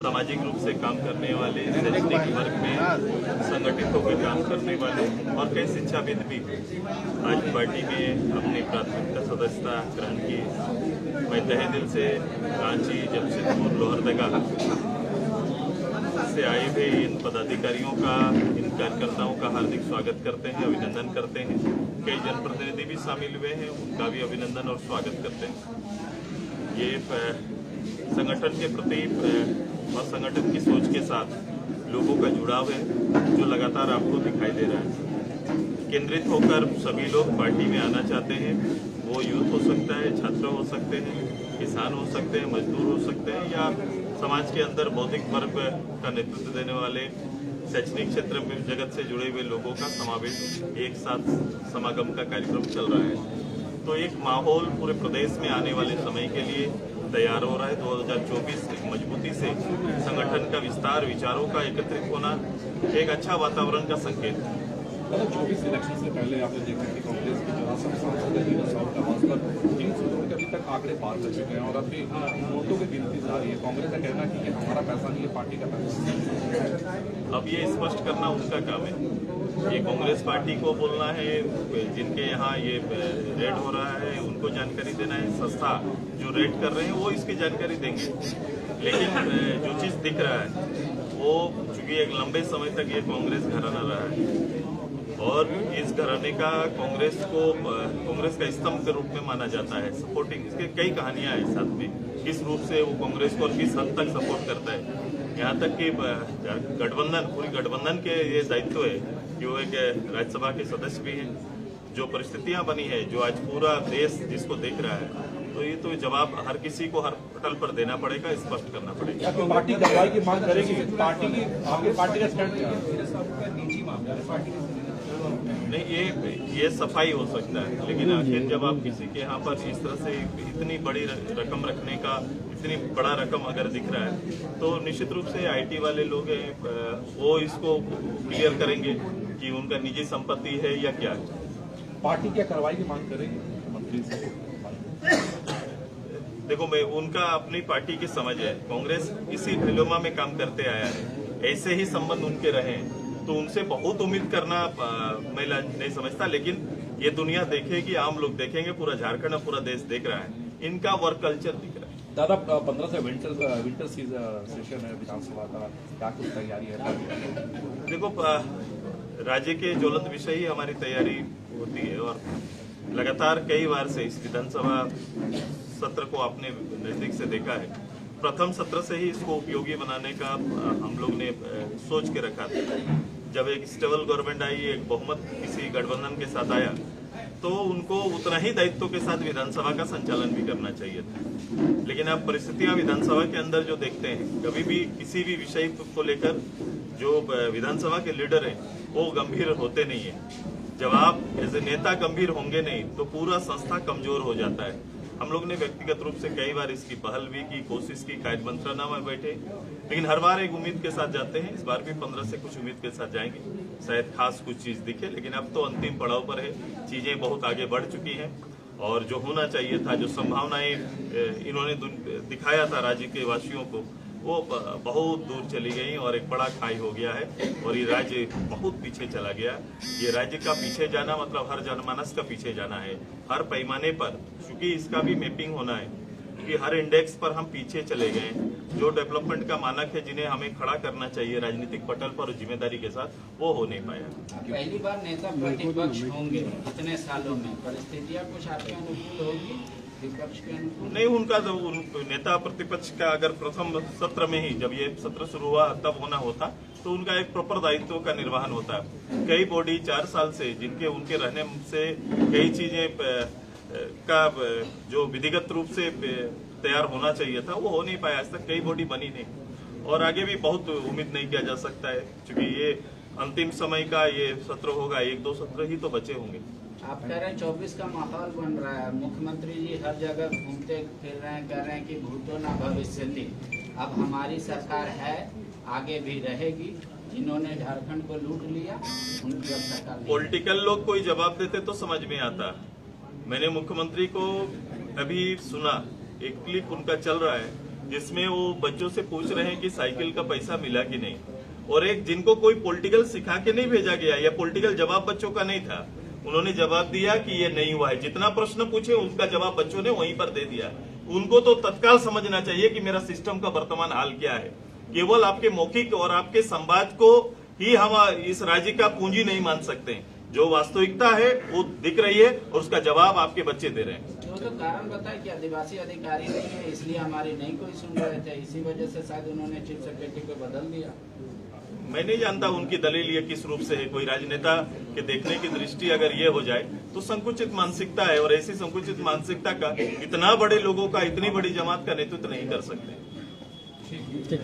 सामाजिक रूप से काम करने वाले, शैक्षणिक वर्ग में संगठित होकर काम करने वाले और कई शिक्षाविद भी आज पार्टी में अपनी प्राथमिकता सदस्यता ग्रहण की। मैं तहे दिल से रांची, जमशेदपुर, लोहरदगा से आए हुए इन पदाधिकारियों का, इन कार्यकर्ताओं का हार्दिक स्वागत करते हैं, अभिनंदन करते हैं। कई जनप्रतिनिधि भी शामिल हुए हैं, उनका भी अभिनंदन और स्वागत करते हैं। ये संगठन के प्रति और संगठन की सोच के साथ लोगों का जुड़ाव है जो लगातार आपको दिखाई दे रहा है। केंद्रित होकर सभी लोग पार्टी में आना चाहते हैं। वो यूथ हो सकता है, छात्र हो सकते हैं, किसान हो सकते हैं, मजदूर हो सकते हैं या समाज के अंदर बौद्धिक वर्ग का नेतृत्व देने वाले शैक्षणिक क्षेत्र में जगत से जुड़े हुए लोगों का समावेश एक साथ समागम का कार्यक्रम चल रहा है। तो एक माहौल पूरे प्रदेश में आने वाले समय के लिए तैयार हो रहा है। 2024 एक मजबूती से संगठन का विस्तार, विचारों का एकत्रित होना एक अच्छा वातावरण का संकेत है। 24 इलेक्शन से पहले आपने देखा कि कांग्रेस के 84 सांसद पर 3 सूत्रों के अभी तक आंकड़े पार कर चुके हैं और अभी वोटों की गिनती जारी है। कांग्रेस का कहना है कि हमारा पैसा नहीं है, पार्टी का पैसा। अब ये स्पष्ट करना उनका काम है। ये कांग्रेस पार्टी को बोलना है, जिनके यहाँ ये रेड हो रहा है उनको जानकारी देना है। संस्था जो रेड कर रहे हैं वो इसकी जानकारी देंगे। लेकिन जो चीज दिख रहा है वो चूंकि एक लंबे समय तक ये कांग्रेस घराना रहा है और इस घराने का कांग्रेस का स्तंभ के रूप में माना जाता है, सपोर्टिंग। इसके कई कहानियां हैं साथ में, किस रूप से वो कांग्रेस को और किस हद तक सपोर्ट करता है। यहाँ तक कि पूरी गठबंधन के ये दायित्व है कि वो एक राज्यसभा के सदस्य भी हैं। जो परिस्थितियां बनी है, जो आज पूरा देश जिसको देख रहा है, तो ये तो जवाब हर किसी को हर पटल पर देना पड़ेगा, स्पष्ट करना पड़ेगा। तो पार्टी कार्रवाई की मांग करेगी, पार्टी का स्टैंड निजी मामला है, पार्टी नहीं, ये सफाई हो सकता है, लेकिन आखिर जब आप किसी के यहाँ पर इस तरह से इतनी बड़ी रकम रखने का, इतनी बड़ा रकम अगर दिख रहा है तो निश्चित रूप से आईटी वाले लोग हैं, वो इसको क्लियर करेंगे कि उनका निजी संपत्ति है या क्या है। पार्टी क्या कार्रवाई की मांग करेगी मंत्री से? देखो, मैं उनका अपनी पार्टी की समझ है। कांग्रेस इसी डिलेमा में काम करते आया है, ऐसे ही संबंध उनके रहे, तो उनसे बहुत उम्मीद करना मैं नहीं समझता। लेकिन ये दुनिया देखेगी, आम लोग देखेंगे, पूरा झारखंड और पूरा देश देख रहा है, इनका वर्क कल्चर दिख रहा है। दादा, 15 से विंटर सेशन है विधानसभा का, क्या कुछ तैयारी है? देखो, राज्य के ज्वलंत विषय ही हमारी तैयारी होती है और लगातार कई बार से इस विधानसभा सत्र को आपने नजदीक से देखा है। प्रथम सत्र से ही इसको उपयोगी बनाने का हम लोग ने सोच के रखा था। जब एक स्टेबल गवर्नमेंट आई, एक बहुमत किसी गठबंधन के साथ आया, तो उनको उतना ही दायित्व के साथ विधानसभा का संचालन भी करना चाहिए था। लेकिन अब परिस्थितियां विधानसभा के अंदर जो देखते हैं, कभी भी किसी भी विषय को लेकर जो विधानसभा के लीडर हैं वो गंभीर होते नहीं है। जब आप एज ए नेता गंभीर होंगे नहीं तो पूरा संस्था कमजोर हो जाता है। हम लोग ने व्यक्तिगत रूप से कई बार इसकी पहल भी की, कोशिश की, कार्य मंत्रणा में बैठे, लेकिन हर बार एक उम्मीद के साथ जाते हैं। इस बार भी 15 से कुछ उम्मीद के साथ जाएंगे, शायद खास कुछ चीज दिखे, लेकिन अब तो अंतिम पड़ाव पर है। चीजें बहुत आगे बढ़ चुकी हैं और जो होना चाहिए था, जो संभावनाएं इन्होंने दिखाया था राज्य के वासियों को, वो बहुत दूर चली गई और एक बड़ा खाई हो गया है और ये राज्य बहुत पीछे चला गया। ये राज्य का पीछे जाना मतलब हर जनमानस का पीछे जाना है, हर पैमाने पर, क्योंकि इसका भी मैपिंग होना है कि हर इंडेक्स पर हम पीछे चले गए। जो डेवलपमेंट का मानक है, जिन्हें हमें खड़ा करना चाहिए राजनीतिक पटल पर जिम्मेदारी के साथ, वो हो नहीं पाया। पहली बार नेता प्रतिपक्ष होंगे इतने सालों में, परिस्थितियां कुछ आपके अनुकूल होगी? नहीं, उनका तो नेता प्रतिपक्ष का अगर प्रथम सत्र में ही, जब ये सत्र शुरू हुआ तब होना होता, तो उनका एक प्रॉपर दायित्व का निर्वहन होता है। कई बॉडी 4 साल से, जिनके उनके रहने से कई चीजें का जो विधिगत रूप से तैयार होना चाहिए था वो हो नहीं पाया। आज तक कई बॉडी बनी नहीं और आगे भी बहुत उम्मीद नहीं किया जा सकता है, क्योंकि ये अंतिम समय का ये सत्र होगा, 1-2 सत्र ही तो बचे होंगे। आप कह रहे हैं 24 का माहौल बन रहा है, मुख्यमंत्री जी हर जगह घूमते फिर रहे हैं, कह रहे हैं कि भूतो न भविष्यति। अब हमारी सरकार है, आगे भी रहेगी। जिन्होंने झारखंड को लूट लिया उनकी अब सरकार। पॉलिटिकल लोग कोई जवाब देते तो समझ में आता। मैंने मुख्यमंत्री को अभी सुना, एक क्लिप उनका चल रहा है जिसमें वो बच्चों से पूछ रहे हैं कि साइकिल का पैसा मिला कि नहीं, और एक जिनको कोई पॉलिटिकल सिखा के नहीं भेजा गया या पॉलिटिकल जवाब बच्चों का नहीं था, उन्होंने जवाब दिया कि ये नहीं हुआ है। जितना प्रश्न पूछे उसका जवाब बच्चों ने वहीं पर दे दिया। उनको तो तत्काल समझना चाहिए कि मेरा सिस्टम का वर्तमान हाल क्या है। केवल आपके मौखिक और आपके संवाद को ही हम इस राज्य का पूंजी नहीं मान सकते। जो वास्तविकता है वो दिख रही है और उसका जवाब आपके बच्चे दे रहे हैं। तो कारण बताए कि आदिवासी अधिकारी नहीं है, इसलिए हमारी नहीं कोई सुन रहे थे, इसी वजह से शायद उन्होंने चीफ सेक्रेटरी को बदल दिया। मैं नहीं जानता उनकी दलील ये किस रूप से है। कोई राजनेता के देखने की दृष्टि अगर ये हो जाए तो संकुचित मानसिकता है, और ऐसी संकुचित मानसिकता का इतना बड़े लोगों का, इतनी बड़ी जमात का नेतृत्व नहीं कर सकते। ठीक है।